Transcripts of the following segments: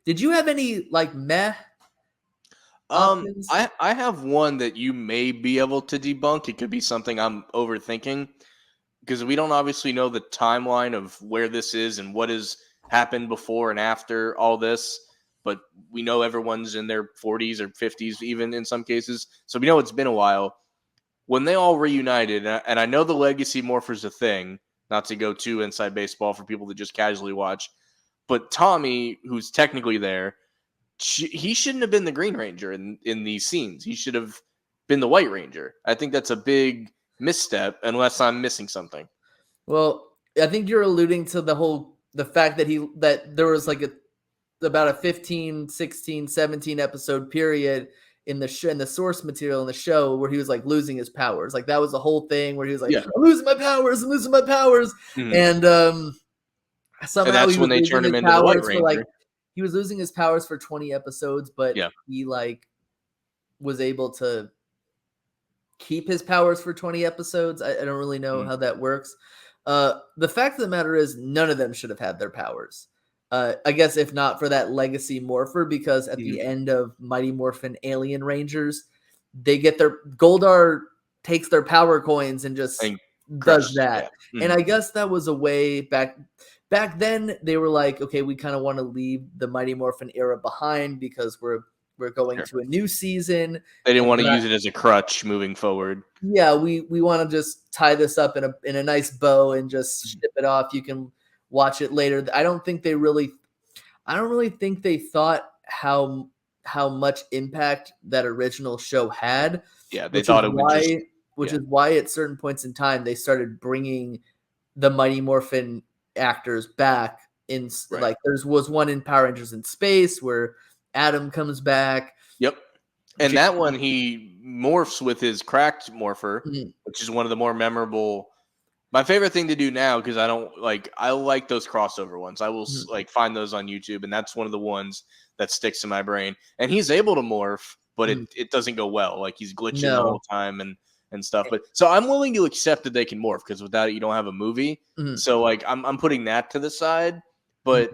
Did you have any like meh options? I have one that you may be able to debunk. It could be something I'm overthinking because we don't obviously know the timeline of where this is and what has happened before and after all this. But we know everyone's in their 40s or 50s, even in some cases. So we know it's been a while. When they all reunited, and I know the legacy morpher's a thing, not to go too inside baseball for people to just casually watch, but Tommy, who's technically there, he shouldn't have been the Green Ranger in these scenes. He should have been the White Ranger. I think that's a big misstep, unless I'm missing something. Well, I think you're alluding to the fact that there was like about a 15, 16, 17 episode period in the source material in the show where he was like losing his powers. Like that was the whole thing where he was like, Yeah. I'm losing my powers. Mhm. And somehow that's he when was they losing turned him his into the White powers for Ranger. like, he was losing his powers for 20 episodes, but Yeah. he like was able to keep his powers for 20 episodes. I don't really know how that works. The fact of the matter is none of them should have had their powers. I guess if not for that legacy morpher, because at the end of Mighty Morphin Alien Rangers, they get their Goldar takes their power coins and just does that. Yeah. And I guess that was a way back then. They were like, okay, we kind of want to leave the Mighty Morphin era behind because we're going to a new season. They didn't want to use it as a crutch moving forward. Yeah, we want to just tie this up in a nice bow and just ship it off. You can watch it later. I don't really think they thought how much impact that original show had. Yeah, they thought it would just, which is why at certain points in time they started bringing the Mighty Morphin actors back in like was one in Power Rangers in Space where Adam comes back. Yep. And that one, he morphs with his cracked morpher, which is one of the more memorable. My favorite thing to do now, because I like those crossover ones. I will like find those on YouTube, and that's one of the ones that sticks in my brain. And he's able to morph, but it doesn't go well. Like he's glitching the whole time and stuff. But so I'm willing to accept that they can morph because without it, you don't have a movie. So like I'm putting that to the side. But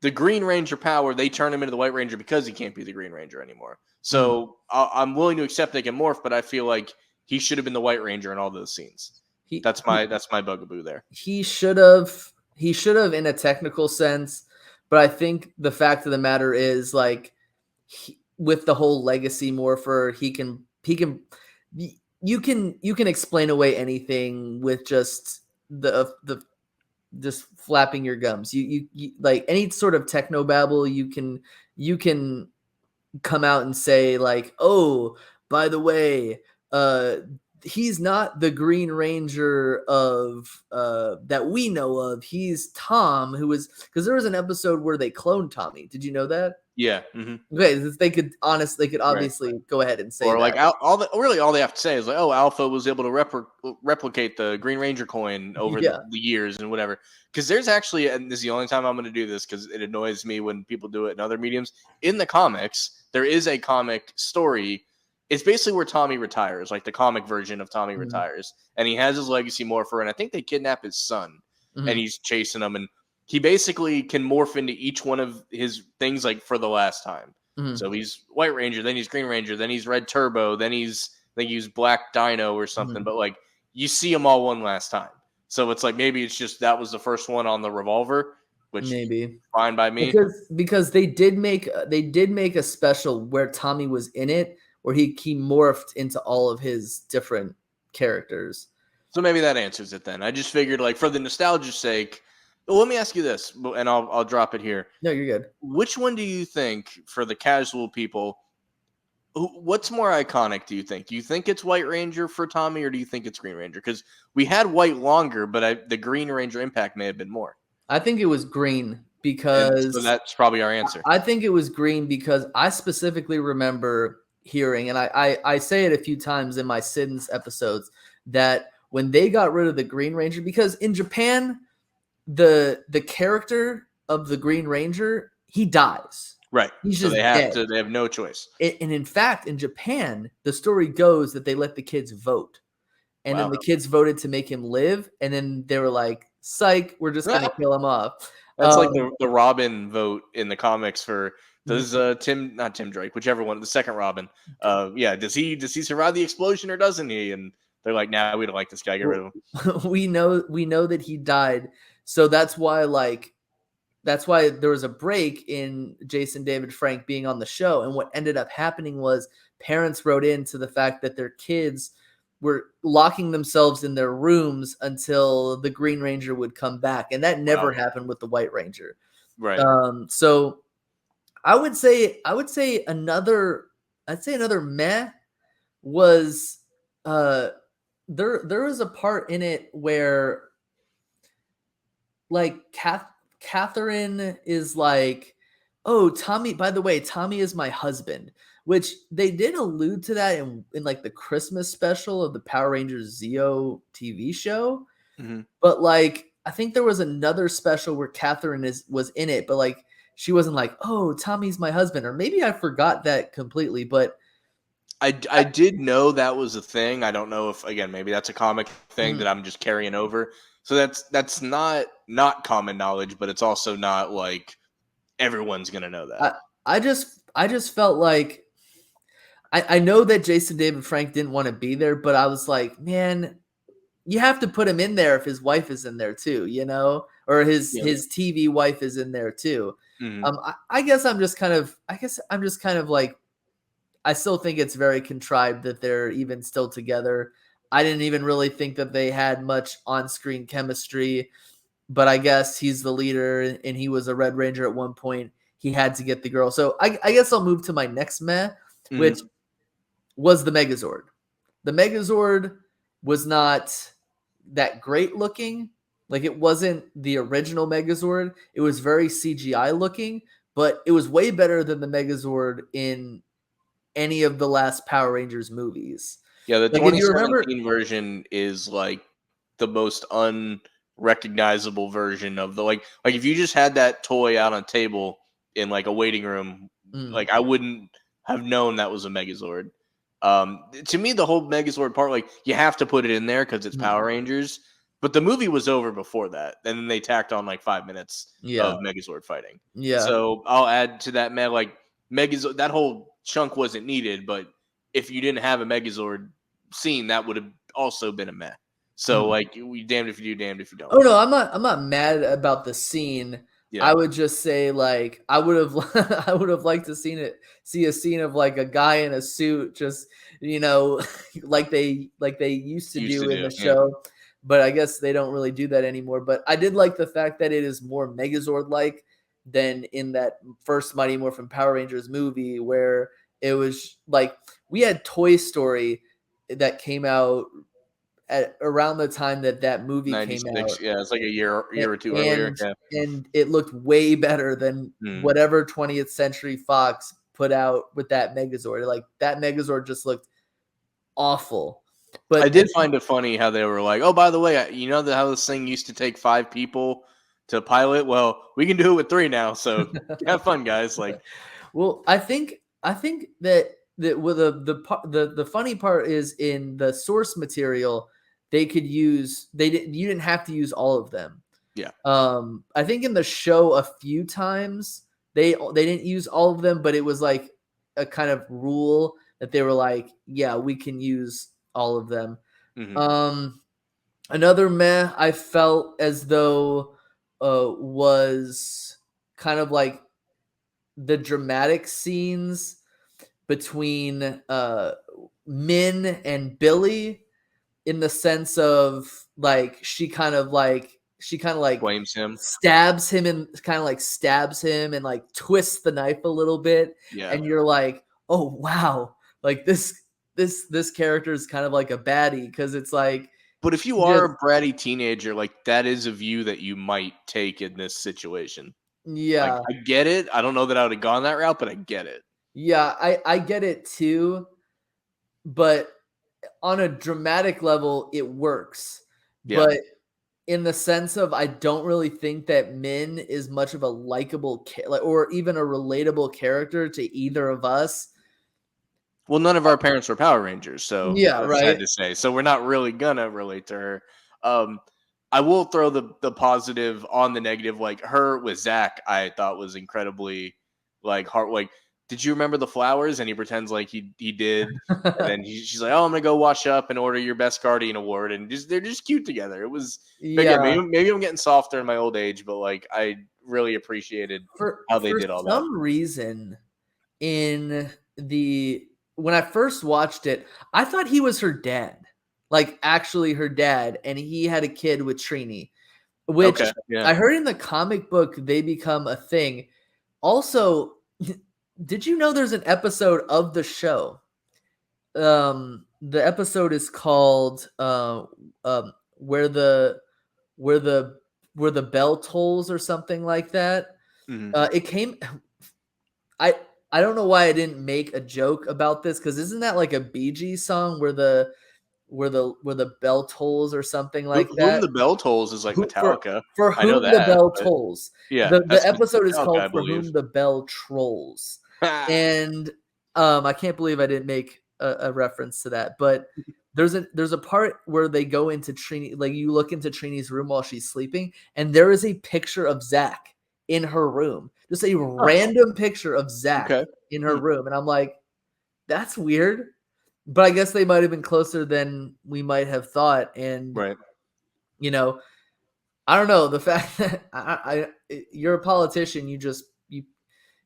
the Green Ranger power, they turn him into the White Ranger because he can't be the Green Ranger anymore. So I'm willing to accept they can morph, but I feel like he should have been the White Ranger in all those scenes. That's my bugaboo there. He should have in a technical sense, but I think the fact of the matter is like with the whole legacy morpher, you can explain away anything with just the just flapping your gums. You like any sort of techno babble, you can come out and say like, oh, by the way, he's not the Green Ranger of that we know of. He's Tom, who was, because there was an episode where they cloned Tommy. Did you know that? Yeah. Okay, they could obviously go ahead and say or that. Like all they have to say is like, oh, Alpha was able to replicate the Green Ranger coin over the years and whatever. Because there's actually, and this is the only time I'm going to do this because it annoys me when people do it in other mediums. In the comics, there is a comic story. It's basically where Tommy retires, like the comic version of Tommy retires, and he has his legacy morpher, and I think they kidnap his son, and he's chasing him, and he basically can morph into each one of his things like for the last time. So he's White Ranger, then he's Green Ranger, then he's Red Turbo, then he's Black Dino or something. But like you see them all one last time. So it's like maybe it's just that was the first one on the revolver, which maybe fine by me. Because they did make a special where Tommy was in it, where he morphed into all of his different characters. So maybe that answers it then. I just figured like for the nostalgia's sake. Well, let me ask you this, and I'll drop it here. No, you're good. Which one do you think, for the casual people, what's more iconic, do you think? Do you think it's White Ranger for Tommy, or do you think it's Green Ranger? Because we had White longer, but the Green Ranger impact may have been more. I think it was Green because... So that's probably our answer. I think it was Green because I specifically remember hearing, and I say it a few times in my Sins episodes, that when they got rid of the Green Ranger, because in Japan... the character of the Green Ranger, he dies. Right. He's so just dead. They have no choice. And in fact, in Japan, the story goes that they let the kids vote. And then the kids voted to make him live. And then they were like, psych, we're just going to kill him off. That's like the Robin vote in the comics for does not Tim Drake, whichever one, the second Robin. Does he survive the explosion or doesn't he? And they're like, nah, we don't like this guy. Get rid of him. we know that he died, so that's why there was a break in Jason David Frank being on the show. And what ended up happening was parents wrote into the fact that their kids were locking themselves in their rooms until the Green Ranger would come back. And that never happened with the White Ranger. Right. So I would say another meh was there was a part in it where like Catherine is like, oh, Tommy, by the way, Tommy is my husband, which they did allude to that in like the Christmas special of the Power Rangers Zeo TV show. Mm-hmm. But like, I think there was another special where Catherine was in it, but like, she wasn't like, oh, Tommy's my husband, or maybe I forgot that completely, but I did know that was a thing. I don't know if, again, maybe that's a comic thing that I'm just carrying over. So that's not common knowledge, but it's also not like everyone's gonna know that. I just felt like I know that Jason David Frank didn't want to be there, but I was like, man, you have to put him in there if his wife is in there too, or his TV wife is in there too. Mm-hmm. I guess I'm just kind of like, I still think it's very contrived that they're even still together. I didn't even really think that they had much on-screen chemistry, but I guess he's the leader and he was a Red Ranger at one point. He had to get the girl. So I guess I'll move to my next meh, which was the Megazord. The Megazord was not that great looking. Like, it wasn't the original Megazord. It was very CGI looking, but it was way better than the Megazord in any of the last Power Rangers movies. Yeah, the 2017 version is like the most unrecognizable version of the like if you just had that toy out on a table in like a waiting room, like I wouldn't have known that was a Megazord. To me, the whole Megazord part, like, you have to put it in there because it's Power Rangers. But the movie was over before that, and then they tacked on like 5 minutes of Megazord fighting. Yeah. So I'll add to that, man. Like, Megazord, that whole chunk wasn't needed, but if you didn't have a Megazord scene, that would have also been a meh. So like, we damned if you do, damned if you don't. Oh no, I'm not mad about the scene. Yeah. I would just say, like, I would have liked to see a scene of like a guy in a suit, just like they used to do in the show. But I guess they don't really do that anymore. But I did like the fact that it is more Megazord-like than in that first Mighty Morphin Power Rangers movie, where it was like, we had Toy Story that came out at around the time that movie came out. Yeah, it's like a year or two earlier. Yeah. And it looked way better than whatever 20th Century Fox put out with that Megazord. Like, that Megazord just looked awful. But I did find it funny how they were like, oh, by the way, how this thing used to take 5 people to pilot? Well, we can do it with 3 now. So have fun, guys. Like, well, I think that with the funny part is, in the source material, you didn't have to use all of them. Yeah. I think in the show a few times they didn't use all of them, but it was like a kind of rule that they were like, yeah, we can use all of them. Another meh I felt as though was kind of like the dramatic scenes between Min and Billy, in the sense of like she kind of like blames him, stabs him and like twists the knife a little bit. Yeah. And you're like, oh wow, like this character is kind of like a baddie, because it's like. But if you are a bratty teenager, like, that is a view that you might take in this situation. Yeah. Like, I get it. I don't know that I would have gone that route, but I get it. Yeah, I get it too. But on a dramatic level, it works. Yeah. But in the sense of, I don't really think that Min is much of a likable or even a relatable character to either of us. Well, none of our parents were Power Rangers, so yeah, that's right. sad to say. So we're not really gonna relate to her. I will throw the positive on the negative. Like her with Zach, I thought was incredibly like heart. Like, did you remember the flowers? And he pretends like he did, and then she's like, "Oh, I'm gonna go wash up and order your best guardian award," and they're just cute together. It was again, Yeah. maybe I'm getting softer in my old age, but like I really appreciated how they For did all that. some reason, in the when I first watched it, I thought he was her dad, like actually her dad, and he had a kid with Trini, which Okay, yeah. I heard in the comic book they become a thing. Also, did you know there's an episode of the show? The episode is called where the where the where the bell tolls or something like that. Mm-hmm. It came. I I don't know why I didn't make a joke about this because isn't that like a Bee Gees song where the bell tolls or something like Whom that? the Bell Tolls is like Who Metallica. for I know whom the that, bell but tolls. yeah, The that's episode is Metallica, called I For believe. Whom the Bell Trolls. And I can't believe I didn't make a reference to that. But there's a part where they go into Trini, like you look into Trini's room while she's sleeping, and there is a picture of Zach in her room. Just a Huh, random picture of Zach okay. in her room. And I'm like, that's weird. But I guess they might have been closer than we might have thought. And, Right. you know, I don't know. The fact that you're a politician, you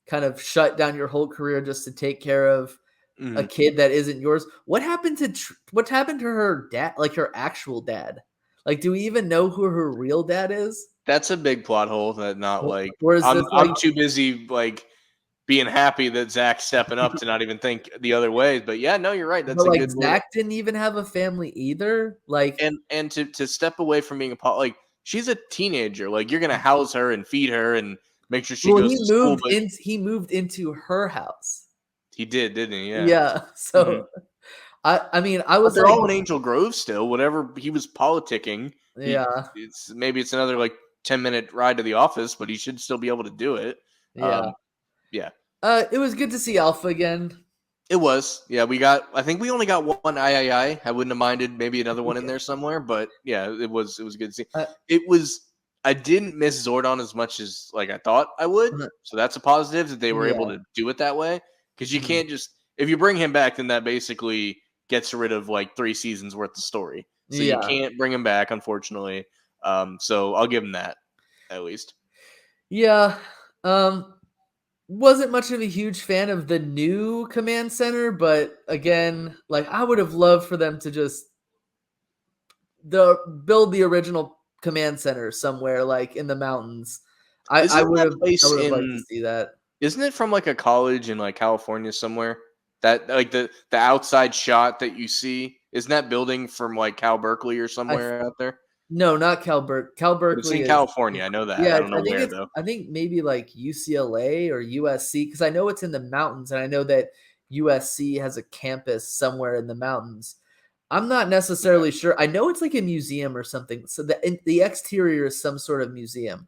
kind of shut down your whole career just to take care of a Mhm. kid that isn't yours. What happened to her dad? Like her actual dad? Like, do we even know who her real dad is? That's a big plot hole that not like Or is this like I'm too busy like being happy that Zach's stepping up to not even think the other way. But yeah, no, you're right. That's but a like good way to Zach didn't even have a family either? Like, and to step away from being like she's a teenager. Like you're gonna house her and feed her and make sure she well, goes to school. But he moved into her house. he did, didn't he? Yeah. Yeah. Mhm. So I mean, I But was they're like, all in Angel Grove still. Whatever he was politicking, yeah, it's another like 10-minute ride to the office, but he should still be able to do it. yeah. Yeah. It was good to see Alpha again. It was. Yeah, I think we only got one I wouldn't have minded maybe another one in there somewhere, but yeah, it was good to see. Uh, It was I didn't miss Zordon as much as like I thought I would. So that's a positive that they were able yeah. to do it that way cuz you Mhm. can't just if you bring him back then that basically gets rid of like 3 seasons worth of story. So you Yeah. can't bring him back unfortunately. So I'll give him that at least. Yeah. Um wasn't much of a huge fan of the new command center, but again, like I would have loved for them to just build the original command center somewhere like in the mountains. Isn't that I place would have liked to in see that. Isn't it from like a college in like California somewhere? That like the outside shot that you see, isn't that building from like Cal Berkeley or I th- somewhere out there? no, not Cal But it's Berkeley in is California. I know that. yeah, I don't know where though. I think maybe like UCLA or USC because I know it's in the mountains and I know that USC has a campus somewhere in the mountains. I'm not Okay. necessarily sure. I know it's like a museum or something. So the exterior is some sort of museum.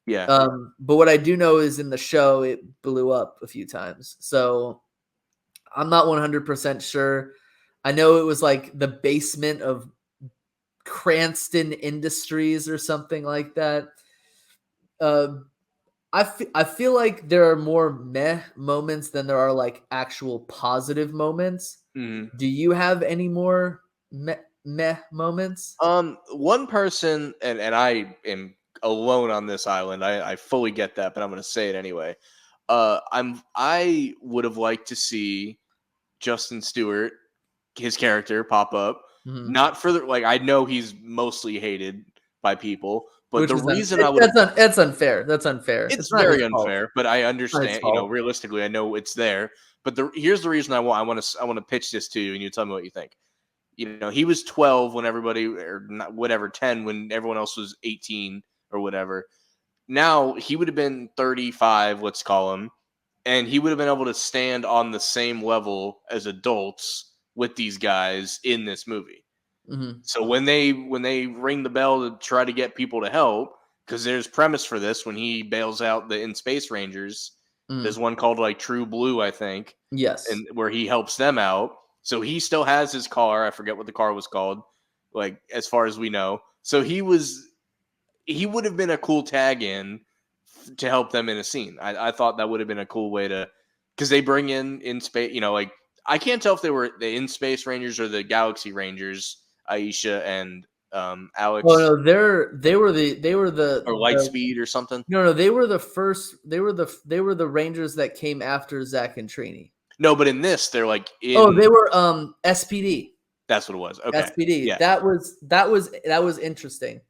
Yeah. But what I do know is in the show it blew up a few times. So I'm not 100% sure. I know it was like the basement of Cranston Industries or something like that. Uh, I feel like there are more meh moments than there are like actual positive moments. Mhm. Do you have any more meh moments? One person, and I am alone on this island. I fully get that, but I'm gonna say it anyway. I would have liked to see Justin Stewart, his character, pop up. Mhm. Not for the like I know he's mostly hated by people, but Which the is reason I would have that's unfair. That's unfair. it's It's not his very fault. unfair, but I It's not his understand. fault. Realistically, I know it's there. But here's the reason I want to pitch this to you, and you tell me what you think. He was 12 when everybody, or not, whatever, 10 when everyone else was 18 or whatever. Now he would have been 35, let's call him, and he would have been able to stand on the same level as adults with these guys in this movie. Mhm. So when they ring the bell to try to get people to help, because there's premise for this when he bails out the In Space Rangers. There's Mhm. one called like True Blue, I think, Yes. and where he helps them out. So he still has his car. I forget what the car was called, like as far as we know. So he would have been a cool tag in to help them in a scene. I thought that would have been a cool way to, because they bring in space, like I can't tell if they were the in space Rangers or the Galaxy Rangers, Aisha and Alex. Oh no, they were the or Lightspeed or something. No, they were the first. They were the Rangers that came after Zach and Trini. No, but in this, they're like they were SPD. That's what it was. Okay, SPD. Yeah. That was interesting.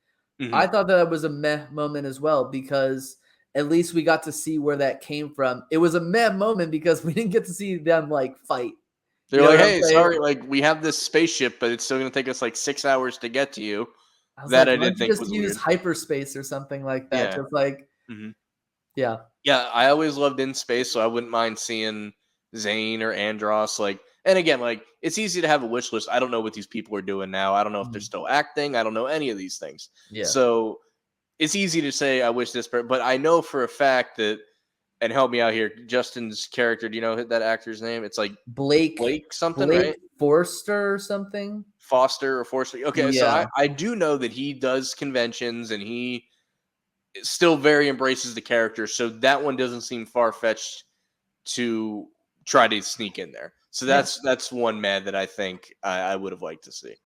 Mm-hmm. I thought that was a meh moment as well because at least we got to see where that came from. It was a meh moment because we didn't get to see them like fight. They're like, hey, sorry, like we have this spaceship, but it's still going to take us like 6 hours to get to you. I didn't think just use weird. Hyperspace or something like that. Yeah. Just like, yeah. Yeah, I always loved In Space, so I wouldn't mind seeing Zane or Andros. Like, and again, like it's easy to have a wish list. I don't know what these people are doing now. I don't know if they're still acting. I don't know any of these things. Yeah. So it's easy to say I wish this, but I know for a fact that. And help me out here, Justin's character. Do you know that actor's name? It's like Blake something, right? Forster or something. Foster or Forster. Okay, yeah. So I do know that he does conventions and he still very embraces the character. So that one doesn't seem far-fetched to try to sneak in there. So that's one man that I think I would have liked to see.